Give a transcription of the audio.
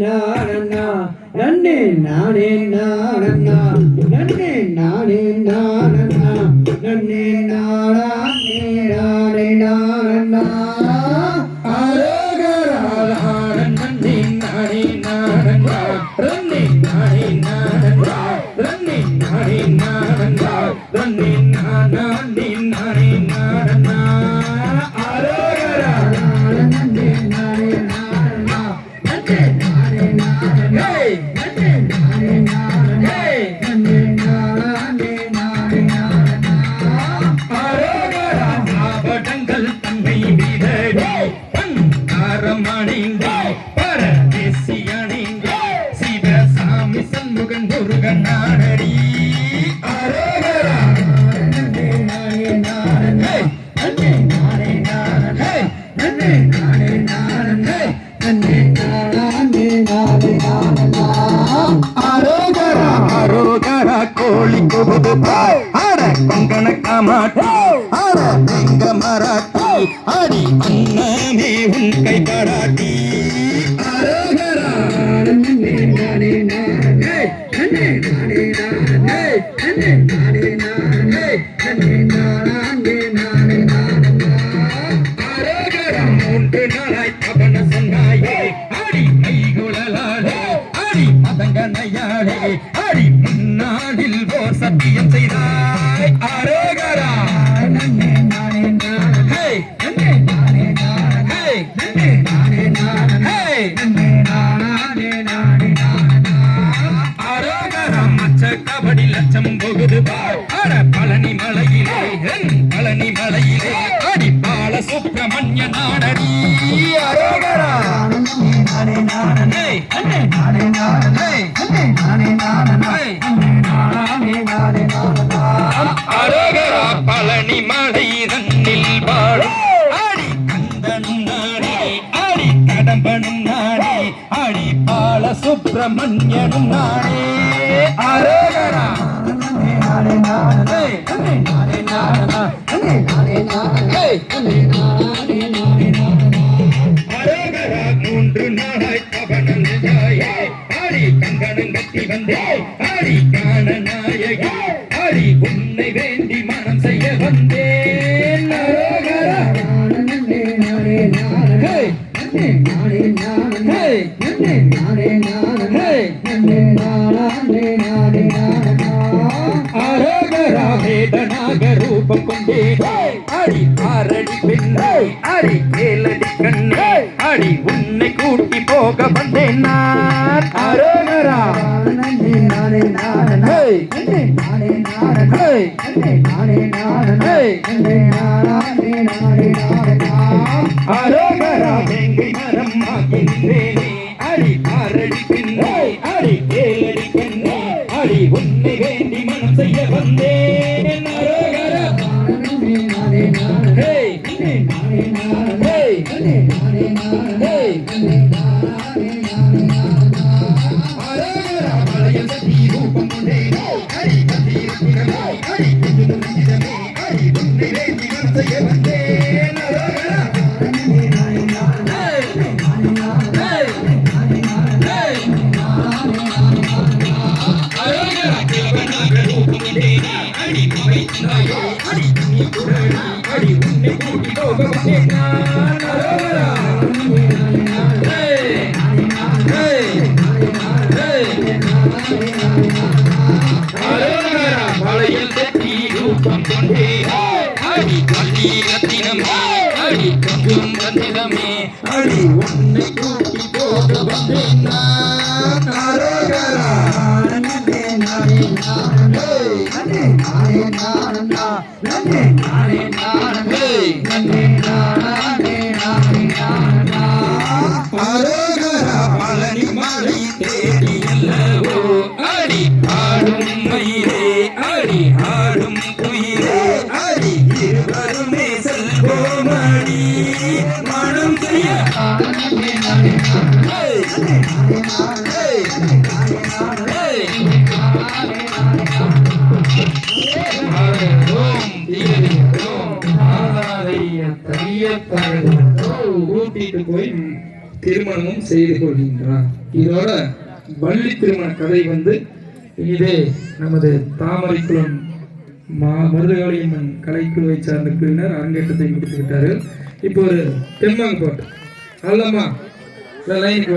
நானண்ணா நன்னே நானே நானண்ணா நன்னே நானே நானண்ணா நன்னே நானே நானே நானண்ணா அரோகரா நன்னே நானே நானண்ணா நன்னே நானே நானண்ணா நன்னே நானே நானண்ணா நன்னே நானே நானே நானண்ணா அரோகரா நன்னே நானே நானண்ணா நன்னே நானே நானண்ணா நன்னே நானே நானண்ணா நன்னே நானே நானே நானண்ணா அரோகரா ஆபடங்கள் தன்னை விடடி அங்கரமணிந்தே பரதேசியணிந்தே சிவசாமி சண்முகன் முருகன் நாடடி அரோகரா நன்னே நானே நானண்ணா நன்னே நானே நானண்ணா நன்னே நானே நானண்ணா நன்னே நானே நானே நானண்ணா அரோகரா அரோகரா கோழி குபுது பாய் அட கொங்கண காமாட்டி அட எங்க மராட்டி அடி அண்ணாமே உன் கை படாட்டி அரோகரா நன்னே நானே நானண்ணா நன்னே நானே நானண்ணா நன்னே நானே நானண்ணா நன்னே நானே நானே நானண்ணா அரோகரா மூன்று நாளாய் கபன சொன்னாயே அடி மைகுழலாளே அடி மதங்கனையாளே அடி முன்னாளில் ஓர் சத்தியம் செய்தாய் அரோகரா நன்னே நானே நானே நன்னே நானே நானே நன்னே நானே நானே நன்னே நானே நானே நானே அரோகரா மச்ச கபடி லட்சம் போகுது பார் அட பழனி மலையிலே பழனி மலையிலே அடி பால சுப்பிரமணிய நாடடி அரோகரா நன்னே நானே நானே நன்னே நானே நானே நன்னே நானே நானே நன்னே நானே நானே நானே அரோகரா பழனி மலை தன்னில் வாழும் அடி கந்தனும் நாடே அடி கடம்பனும் நாடே அடி பால சுப்பிரமணியனும் நாடே அரோகரா நன்னே நானே நானே நன்னே நானே நானே நன்னே நானே நானே நன்னே நானே நானே நானே அரோகரா மூன்று நாளாய் கபனம் நிஜாயே அடி கங்கணம் கட்டி வந்தே அடி காண நாயகி அடி உன்னை வேண்டி மனம் செய்ய வந்தேன் அரோகரா நன்னே நானே நானே நன்னே நானே நானே நன்னே நானே நானே நன்னே நானே நானே நானே அரோகரா வேதனாக ரூபம் கொண்டே அடி ஆரடி பெண்ணே அடி கேளடி கண்ணே அடி உன்னை கூட்டி போக வந்தேன் நான் அரோகரா நன்னே நானே நானே நன்னே நானே நானே நன்னே நானே நானே நன்னே நானே நானே நானே அரோகரா வேங்கை மரம் ஆகின்றேனே அடி ஆரடி பெண்ணே அடி கேளடி கண்ணே அடி உன்னை வேண்டி மனம் செய்ய வந்தேன் அரோகரா நன்னே நானே நானே நன்னே நானே நானே நன்னே நானே நானே நன்னே நானே நானே நானே அரோகரா மலையில் சக்தி ரூபம் கொண்டே அடி கத்தியிருக்கிறமே அடி கொஞ்சம் அடி உன்னை வேண்டி மனம் செய்ய வந்தேன் அரோகரா நன்னே நானே நானே நன்னே நானே நானே அரோகரா தேவனாக ரூபம் கொண்டே அடி பவைத்தாயோ அடி நீ குரடி அடி உன்னை கூட்டி போக வந்தேன் நான் அரோகரா நன்னே நானே நானே அரோகரா மலையில் தட்டி ரூபம் கொண்டே அடி கள்ளி ரத்தினமே அடி கொஞ்சம் ரத்தினமே அடி உன்னை கூட்டி போக வந்தேன் நான் அரோகரா நன்னே நானே நானே நன்னே நானே நானே நன்னே நானே நானே நன்னே நானே நானே நானே அரோகரா பழனி மலை தேடி அல்லவோ அடி ஆடும் மயிலே அடி ஆடும் குயிலே அடி இருவருமே செல்வோமடி மனம் செய்ய நன்னே நானே நானே நன்னே நானே நானே நன்னே நானே நானே ஓம் தீயதி ஓம் ஆதாரிய தரிய பழகு ஊட்டிட்டு போய் திருமணமும் செய்து கொள்கின்றார். இதோட வள்ளி திருமண கதை வந்து இதே நமது தாமரைக்குளம் மருதகாளியம்மன் கலைக்குழுவை சார்ந்த குழுவினர் அரங்கேற்றத்தை முடித்து விட்டார்கள். இப்போ ஒரு தெம்மாங்க பாட்டு அல்லம்மா லைனுக்கு